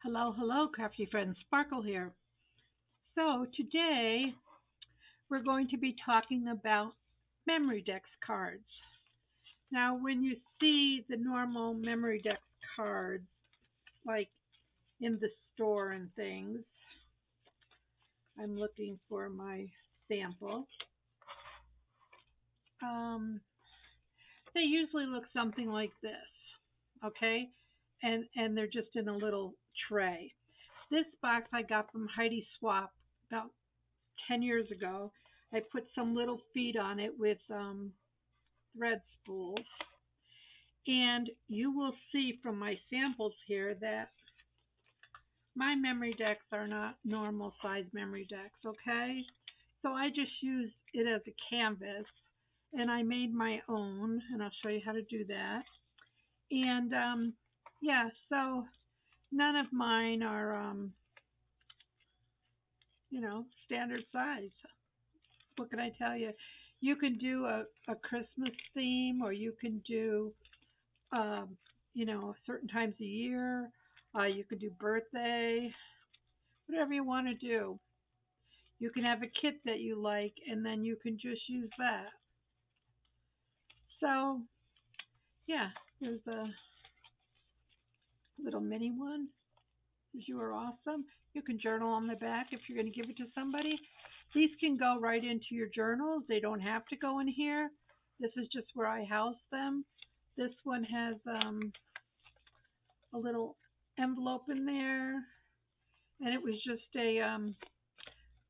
Hello, hello, crafty friends. Sparkle here. So, today we're going to be talking about Memory Dex cards. Now, when you see the normal Memory Dex cards, like in the store and things, I'm looking for my sample. Um, they usually look something like this, okay? And they're just in a little tray. This box I got from Heidi Swap about 10 years ago. I put some little feet on it with thread spools. And you will see from my samples here that my memory decks are not normal size memory decks, okay? So I just used it as a canvas and I made my own, and I'll show you how to do that. And yeah, so none of mine are, standard size. What can I tell you? You can do a Christmas theme, or you can do, um, certain times a year. You can do birthday, whatever you want to do. You can have a kit that you like, and then you can just use that. So, yeah, there's a little mini one. You are awesome. You can journal on the back if you're going to give it to somebody. These can go right into your journals. They don't have to go in here. This is just where I house them. This one has a little envelope in there, and it was just a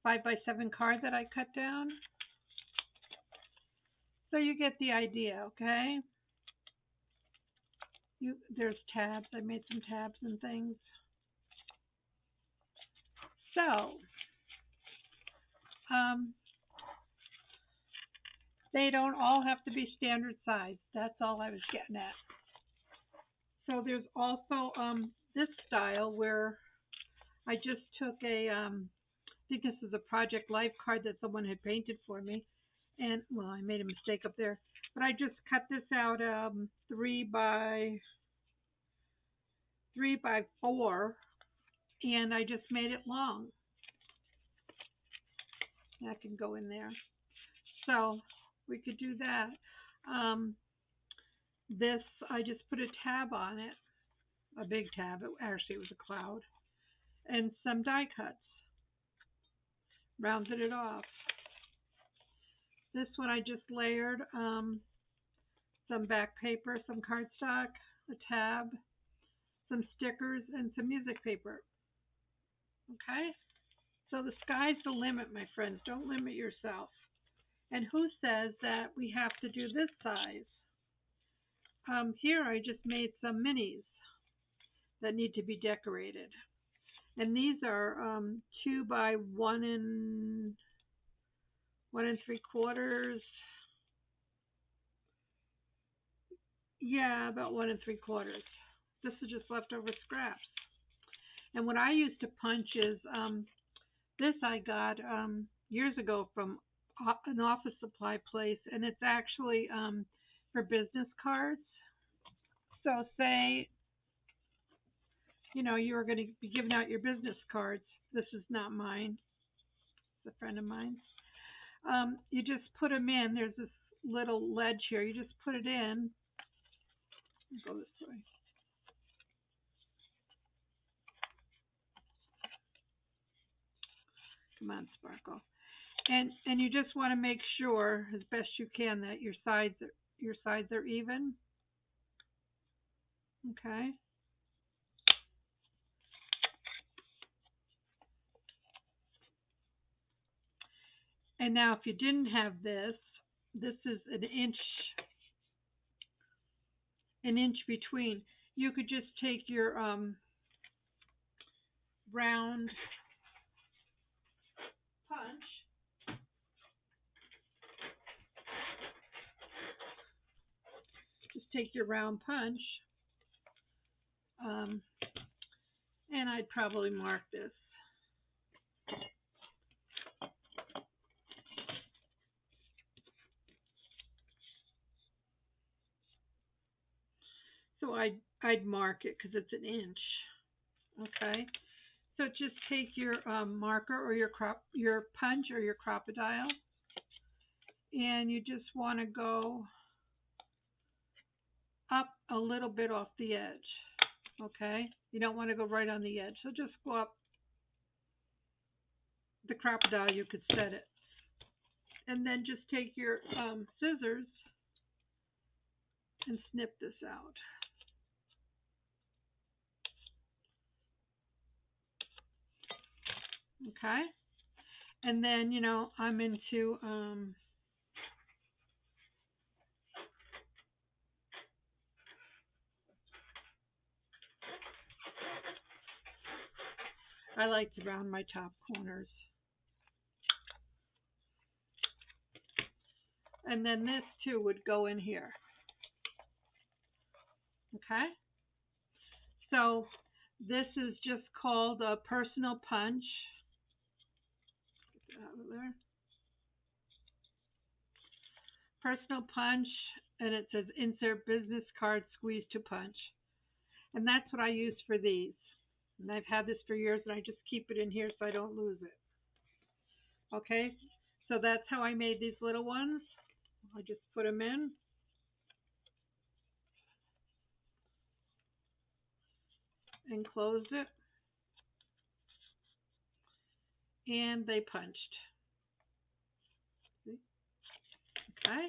5x7 card that I cut down. So you get the idea, okay? There's tabs. I made some tabs and things. So um, they don't all have to be standard size. That's all I was getting at. So there's also this style where I just took I think this is a Project Life card that someone had painted for me. And, well, I made a mistake up there. But I just cut this out 3 by 4, and I just made it long. That can go in there. So we could do that. Um, this, I just put a tab on it, a big tab. Actually, it was a cloud. And some die cuts. Rounded it off. This one I just layered some back paper, some cardstock, a tab, some stickers, and some music paper. Okay? So the sky's the limit, my friends. Don't limit yourself. And who says that we have to do this size? Here I just made some minis that need to be decorated. And these are 2 by 1 and 3/4. Yeah, about 1 3/4. This is just leftover scraps. And what I used to punch is this I got years ago from an office supply place, and it's actually for business cards. So say, you are going to be giving out your business cards. This is not mine. It's a friend of mine. You just put them in. There's this little ledge here. You just put it in. Go this way. Come on, Sparkle. And you just want to make sure as best you can that your sides are even. Okay. And now if you didn't have this, this is an inch between. You could just take your round punch. Just take your round punch, um, and I'd probably mark this. So I'd mark it because it's an inch. Okay. So just take your marker or your punch or your crocodile, and you just want to go up a little bit off the edge. Okay. You don't want to go right on the edge. So just go up the crocodile. You could set it, and then just take your scissors and snip this out. Okay. And then I'm into I like to round my top corners. And then this too would go in here. Okay? So this is just called a personal punch. Get that out of there. Personal punch, and it says insert business card squeeze to punch. And that's what I use for these. And I've had this for years, and I just keep it in here so I don't lose it. Okay? So that's how I made these little ones. I just put them in. And closed it. And they punched. Okay.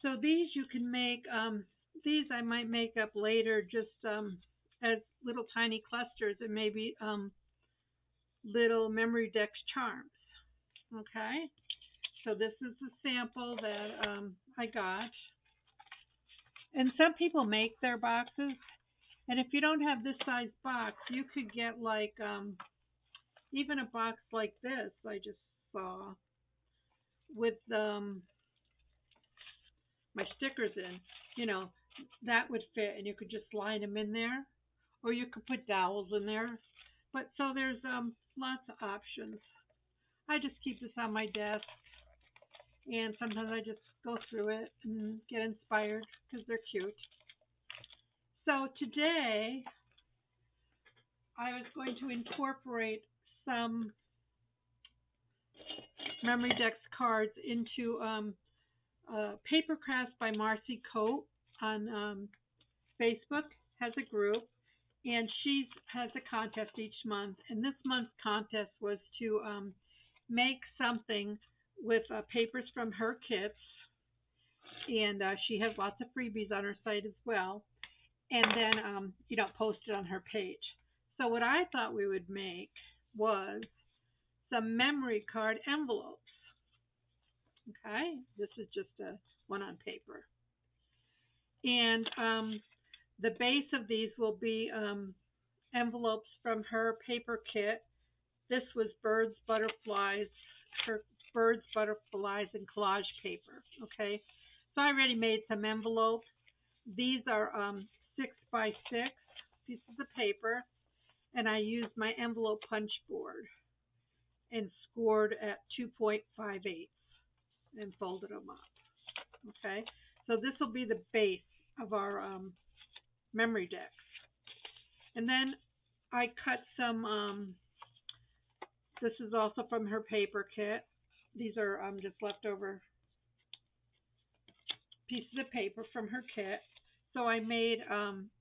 So these you can make, these I might make up later just as little tiny clusters and maybe little Memory Dex charms. Okay. So this is the sample that I got. And some people make their boxes. And if you don't have this size box, you could get like even a box like this I just saw with my stickers in, you know, that would fit and you could just line them in there. Or you could put dowels in there. But so there's lots of options. I just keep this on my desk and sometimes I just go through it and get inspired because they're cute. So today I was going to incorporate some Memory Dex cards into Paper Crafts by Marcy Coate on Facebook, has a group, and she has a contest each month. And this month's contest was to make something with papers from her kits, and she has lots of freebies on her site as well. And then post it on her page. So what I thought we would make was some memory card envelopes. Okay, this is just a one on paper, and the base of these will be envelopes from her paper kit. This was birds, butterflies, her birds, butterflies, and collage paper. Okay, so I already made some envelopes. These are 6x6 pieces of paper, and I used my envelope punch board and scored at 2.58 and folded them up. Okay, so this will be the base of our Memory Dex. And then I cut some, this is also from her paper kit. These are just leftover pieces of paper from her kit. So I made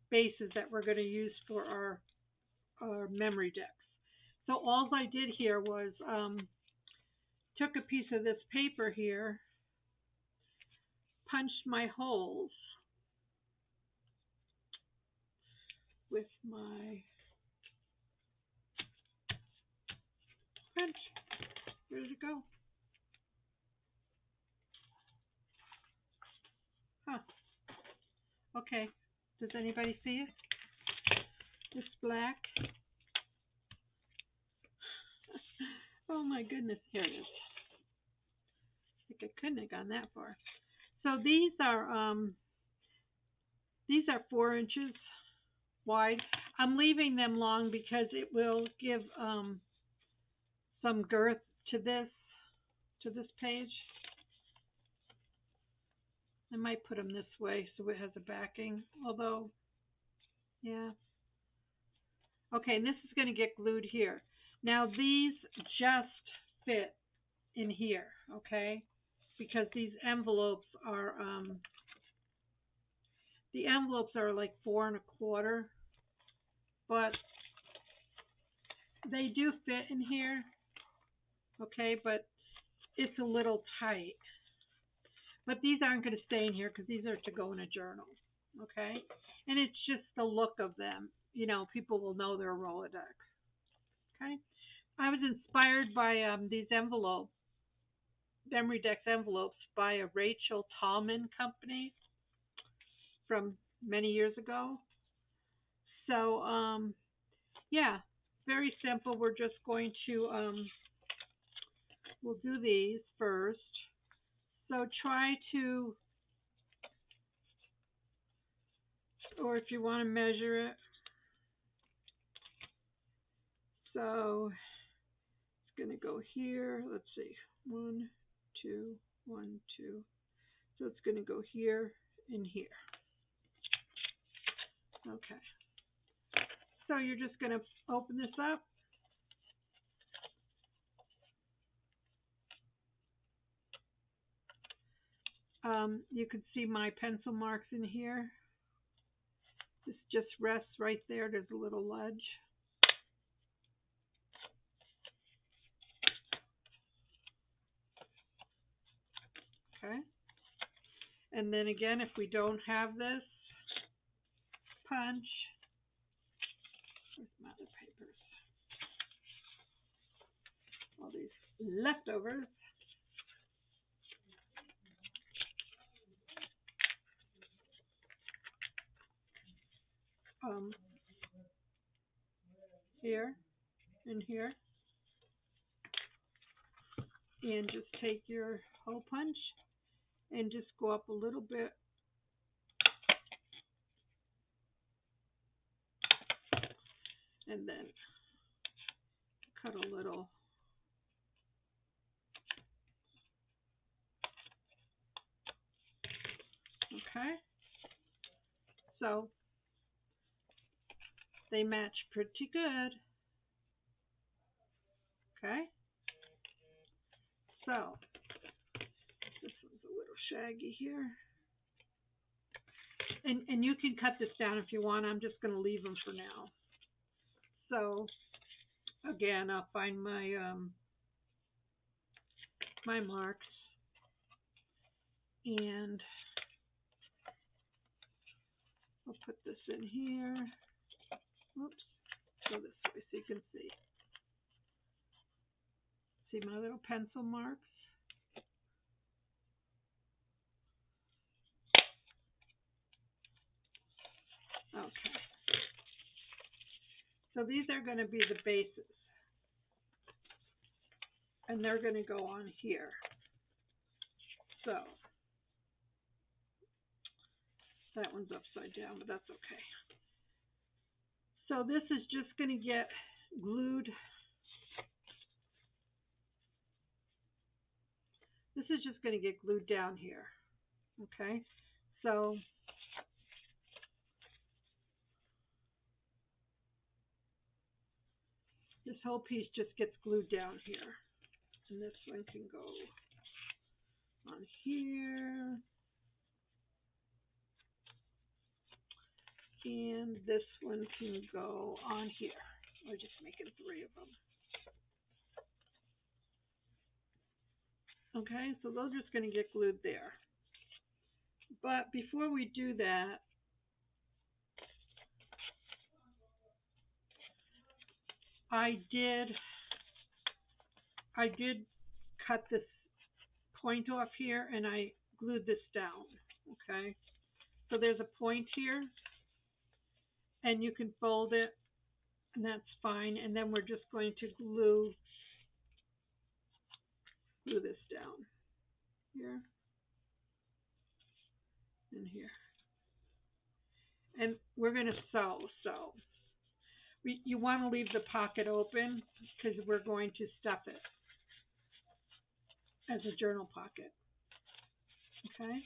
bases that we're going to use for our Memory Dex. So all I did here was took a piece of this paper here, punched my holes with my punch. Where did it go? Huh. Okay. Does anybody see it? It's black. Oh my goodness. Here it is. I think I couldn't have gone that far. So these are 4 inches wide. I'm leaving them long because it will give some girth to this page. I might put them this way so it has a backing. Although, yeah. Okay, and this is going to get glued here. Now these just fit in here, okay? Because the envelopes are like 4 1/4, but they do fit in here, okay? But it's a little tight. But these aren't going to stay in here because these are to go in a journal, okay? And it's just the look of them. You know, people will know they're Rolodex, okay? I was inspired by these Memory Dex envelopes by a Rachel Tallman company from many years ago. So, yeah, very simple. We're just going to, we'll do these first. So try to, or if you want to measure it, so it's going to go here. Let's see, one, two, one, two. So it's going to go here and here. Okay. So you're just going to open this up. You can see my pencil marks in here. This just rests right there. There's a little ledge. Okay. And then again, if we don't have this punch, where's my other papers? All these leftovers. Um, Here and here. And just take your hole punch and just go up a little bit. And then cut a little. Okay. So they match pretty good. Okay. So this one's a little shaggy here. And you can cut this down if you want. I'm just going to leave them for now. So again, I'll find my marks and I'll put this in here. Oops. Go this way so you can see. See my little pencil marks? Okay. So these are going to be the bases. And they're going to go on here. So that one's upside down, but that's okay. So this is just going to get glued. This is just going to get glued down here. Okay. So this whole piece just gets glued down here. And this one can go on here. And this one can go on here. We're just making 3 of them. Okay, so those are just going to get glued there. But before we do that, I did cut this point off here and I glued this down. Okay, so there's a point here and you can fold it and that's fine. And then we're just going to glue this down here and here. And we're going to sew. So you want to leave the pocket open because we're going to stuff it as a journal pocket. Okay,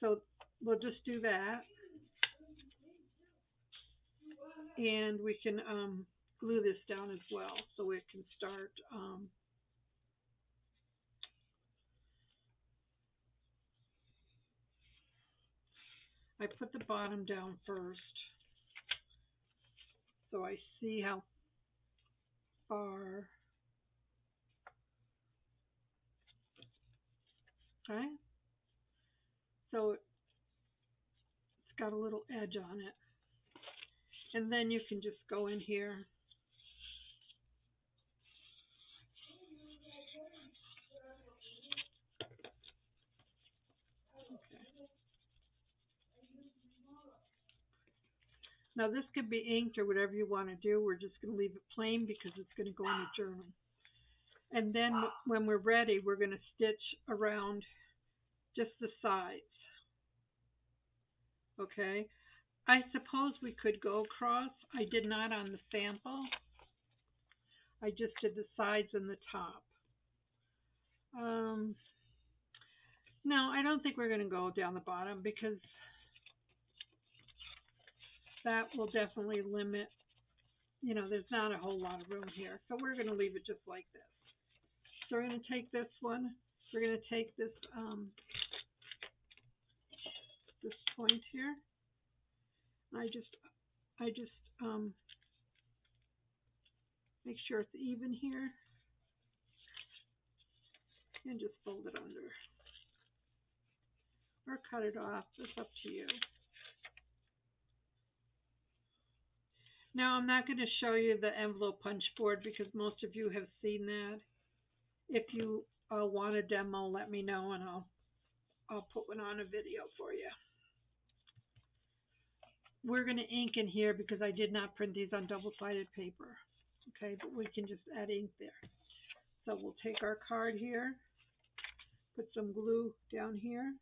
so we'll just do that. And we can glue this down as well so it can start. I put the bottom down first so I see how far. Okay, so it's got a little edge on it. And then you can just go in here. Okay. Now this could be inked or whatever you want to do. We're just going to leave it plain because it's going to go in the journal. And then when we're ready, we're going to stitch around just the sides. Okay. I suppose we could go across. I did not on the sample. I just did the sides and the top. Um, no, I don't think we're going to go down the bottom because that will definitely limit, there's not a whole lot of room here. So we're going to leave it just like this. So we're going to take this one. We're going to take this this point here. I just make sure it's even here and just fold it under or cut it off. It's up to you. Now I'm not going to show you the envelope punch board because most of you have seen that. If you want a demo, let me know and I'll put one on a video for you. We're going to ink in here because I did not print these on double-sided paper. Okay, but we can just add ink there. So we'll take our card here, put some glue down here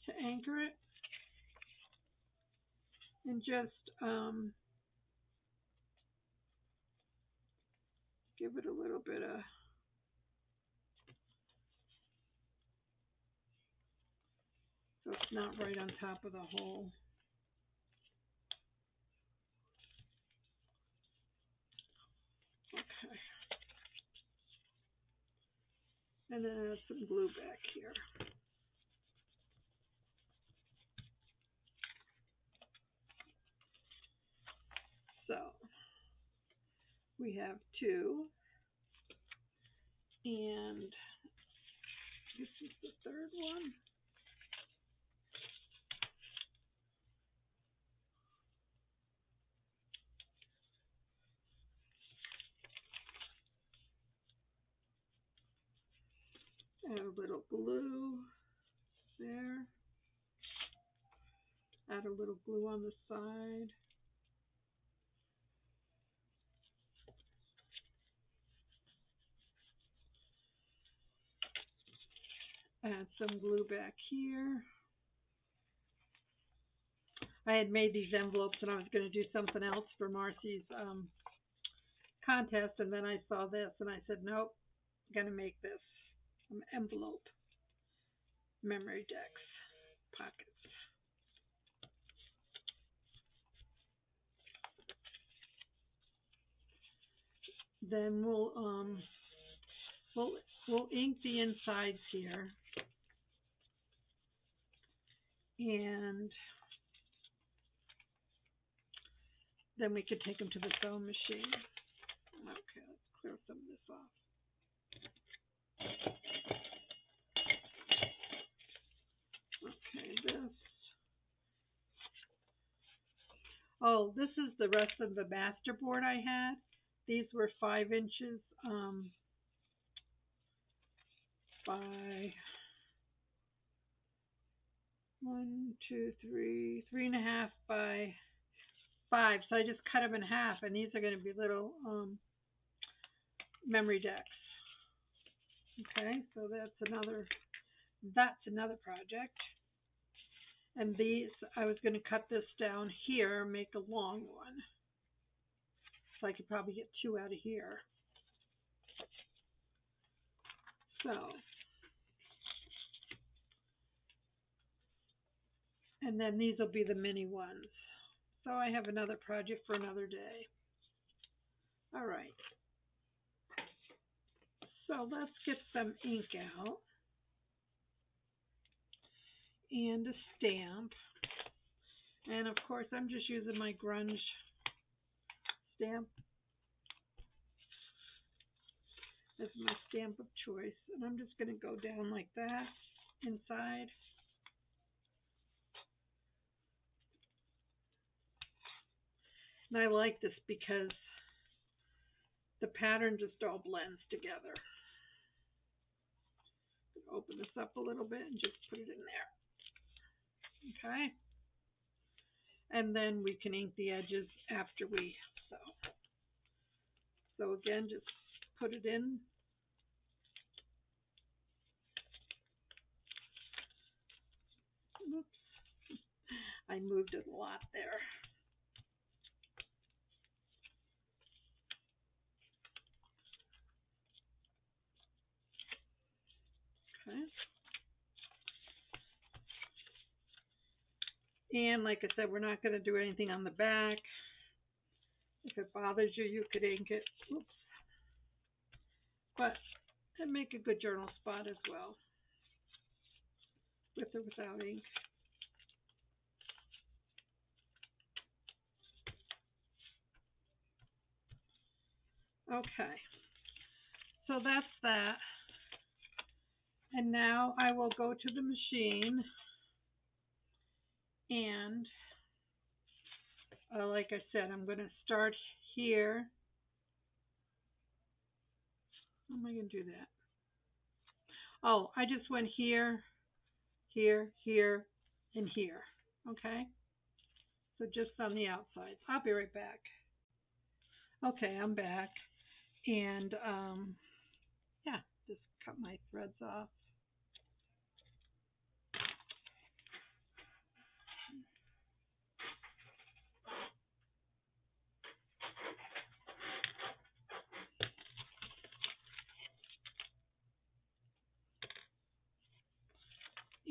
to anchor it, and just give it a little bit of so it's not right on top of the hole. Okay. And then add some glue back here. So we have two, and this is the third one. Add a little glue there. Add a little glue on the side. Add some glue back here. I had made these envelopes and I was going to do something else for Marcy's contest, and then I saw this and I said, nope, I'm going to make this envelope Memory Dex Pockets. Then we'll ink the insides here, and then we could take them to the sewing machine. Okay, let's clear some of this off. Okay, this. Oh, this is the rest of the masterboard I had. These were 5 inches by 1, 2, 3, 3.5 by 5. So I just cut them in half, and these are going to be little memory decks. Okay, so that's another project. And these, I was going to cut this down here, make a long one. So I could probably get 2 out of here. So, and then these will be the mini ones. So I have another project for another day. All right. So let's get some ink out and a stamp. And of course, I'm just using my grunge stamp as my stamp of choice. And I'm just going to go down like that inside. And I like this because the pattern just all blends together. Open this up a little bit and just put it in there. Okay. And then we can ink the edges after we sew. So again, just put it in. Oops. I moved it a lot there. Okay. And like I said, we're not going to do anything on the back. If it bothers you, you could ink it. Oops. But it'd make a good journal spot as well, with or without ink. Okay. So that's that. And now I will go to the machine and like I said, I'm going to start here. How am I going to do that? Oh, I just went here, here, here, and here. Okay? So just on the outside. I'll be right back. Okay, I'm back. And yeah, just cut my threads off.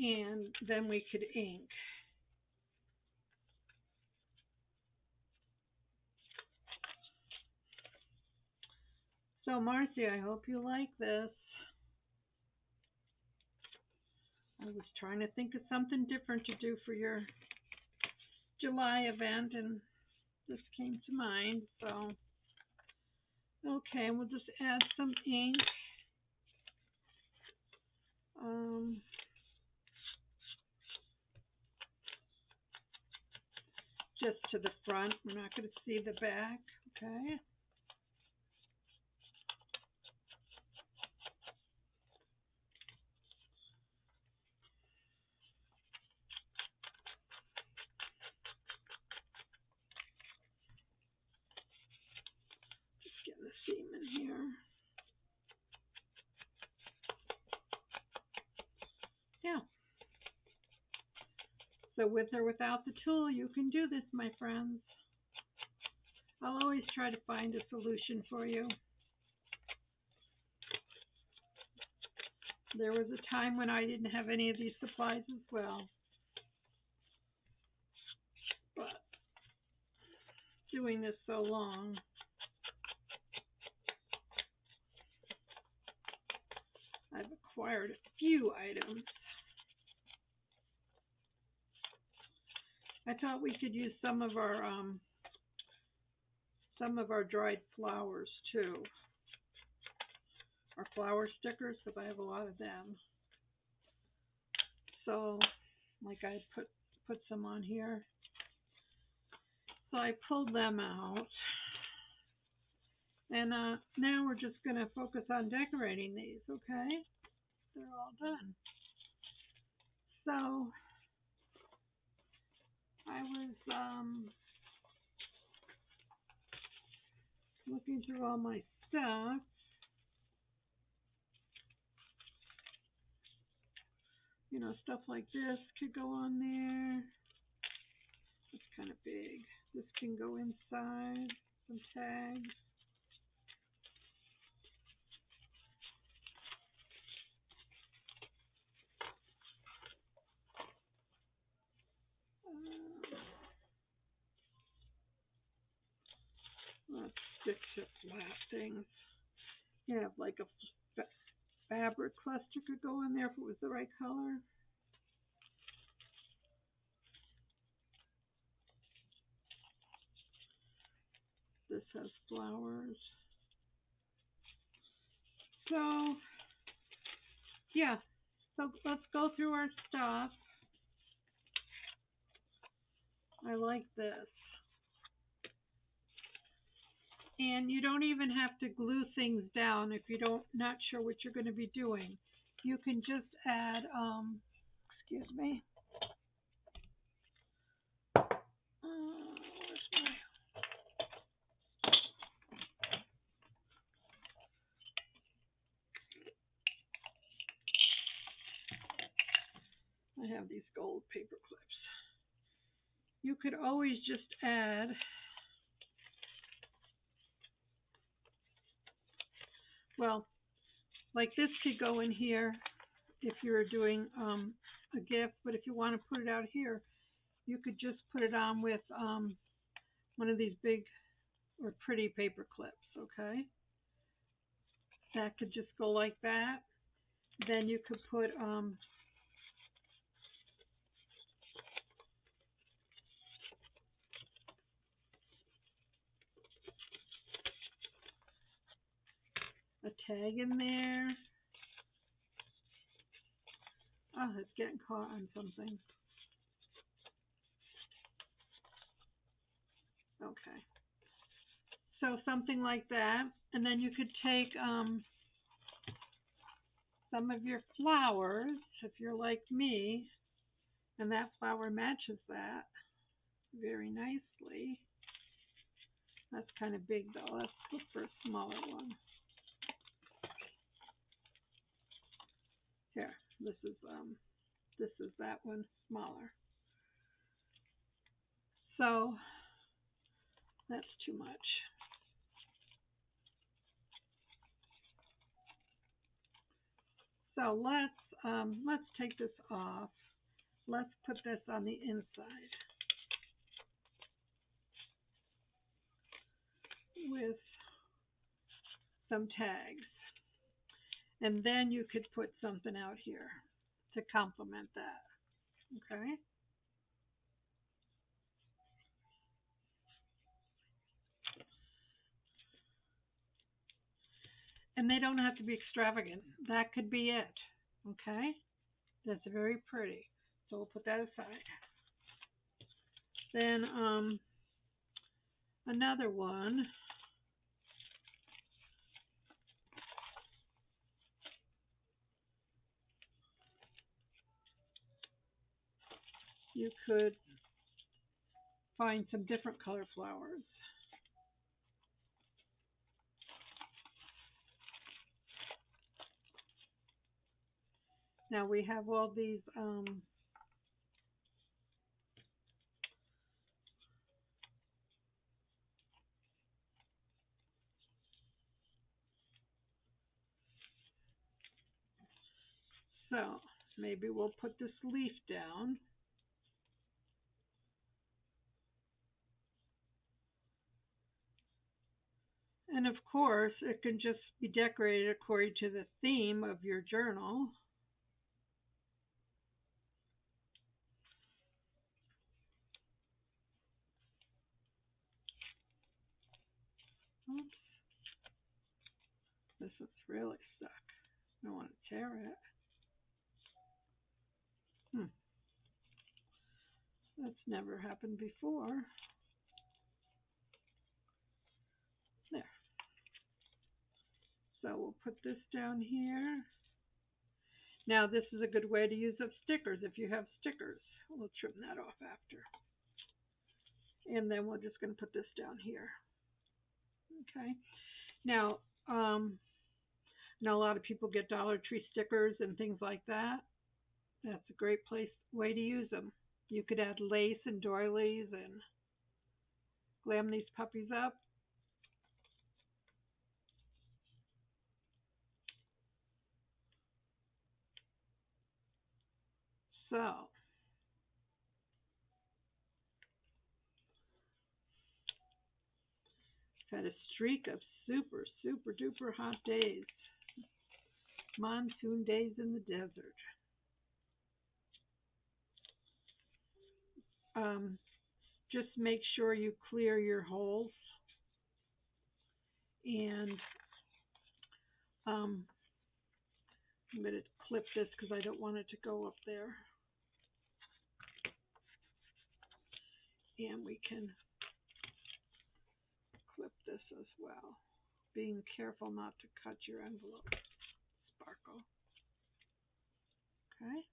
And then we could ink. So Marcy, I hope you like this. I was trying to think of something different to do for your July event, and this came to mind. So, okay, we'll just add some ink. Just to the front. We're not going to see the back. Okay. Just getting the seam in here. Yeah. So with or without the tool, you can do this, my friends. I'll always try to find a solution for you. There was a time when I didn't have any of these supplies as well. But doing this so long, I've acquired a few items. I thought we could use some of our dried flowers too. Our flower stickers, because I have a lot of them. So, like I put some on here. So I pulled them out. And now we're just going to focus on decorating these, okay? They're all done. So I was looking through all my stuff. You know, stuff like this could go on there. It's kind of big. This can go inside. Some tags. stick to flat things. You have like a fabric cluster could go in there if it was the right color. This has flowers. So, yeah. So let's go through our stuff. I like this. And you don't even have to glue things down if you don't not sure what you're going to be doing. You can just add, excuse me. I have these gold paper clips. You could always just add well, like this could go in here if you're doing a gift, but if you want to put it out here, you could just put it on with one of these big or pretty paper clips, okay? That could just go like that. Then you could put a tag in there. Oh, it's getting caught on something. Okay. So something like that. And then you could take some of your flowers, if you're like me, and that flower matches that very nicely. That's kind of big though. Let's look for a smaller one. Here, this is that one smaller. So that's too much. So let's take this off. Let's put this on the inside with some tags. And then you could put something out here to complement that. Okay? And they don't have to be extravagant. That could be it. Okay? That's very pretty. So we'll put that aside. Then another one. You could find some different color flowers. Now we have all these so maybe we'll put this leaf down. And of course, it can just be decorated according to the theme of your journal. Oops. This is really stuck. I don't want to tear it. That's never happened before. There. So we'll put this down here. Now this is a good way to use up stickers if you have stickers. We'll trim that off after. And then we're just going to put this down here. Okay. Now, I know a lot of people get Dollar Tree stickers and things like that. That's a great way to use them. You could add lace and doilies and glam these puppies up. So, We've had a streak of super, super duper hot days. Monsoon days in the desert. Um, just make sure you clear your holes. And um, I'm going to clip this because I don't want it to go up there. And we can clip this as well. Being careful not to cut your envelope. Sparkle. Okay.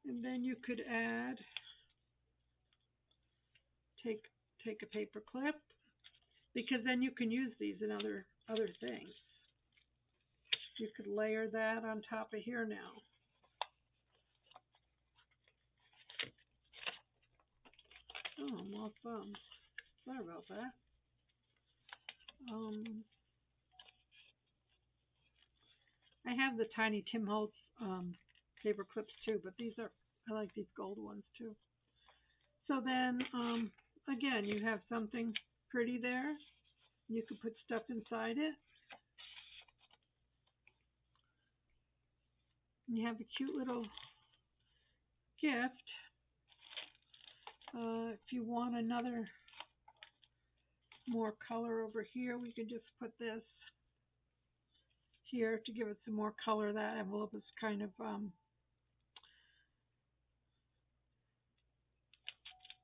And then you could add, take a paper clip, because then you can use these in other things. You could layer that on top of here now. Oh, more thumbs. Sorry about that. I have the tiny Tim Holtz paper clips too, but I like these gold ones too. So then, again, you have something pretty there. You could put stuff inside it. You have a cute little gift. If you want another more color over here, we can just put this here to give it some more color. That envelope is kind of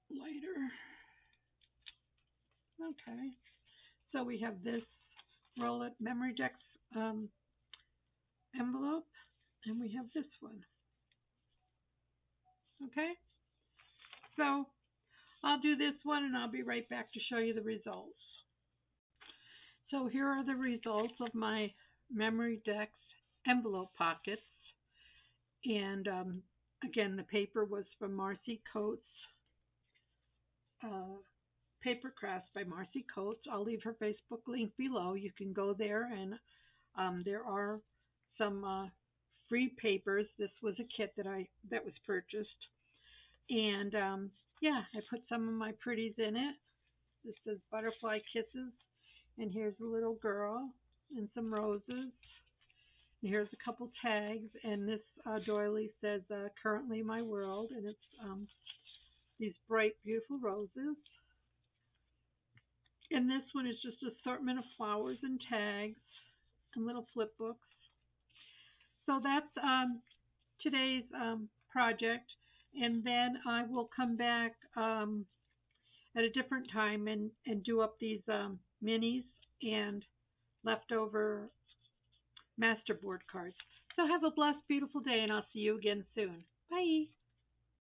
lighter. Okay, so we have this roll it Memory Dex envelope, and we have this one. Okay, so I'll do this one and I'll be right back to show you the results. So here are the results of my Memory Dex Envelope Pockets. And again, the paper was from Marcy Coates, Paper Crafts by Marcy Coates. I'll leave her Facebook link below. You can go there, and there are some free papers. This was a kit that was purchased, and yeah, I put some of my pretties in it. This says Butterfly Kisses, and here's a little girl and some roses. And here's a couple tags, and this doily says Currently My World, and it's these bright, beautiful roses. And this one is just an assortment of flowers and tags and little flip books. So that's today's project, and then I will come back at a different time and do up these minis and leftover masterboard cards. So have a blessed, beautiful day, and I'll see you again soon. Bye.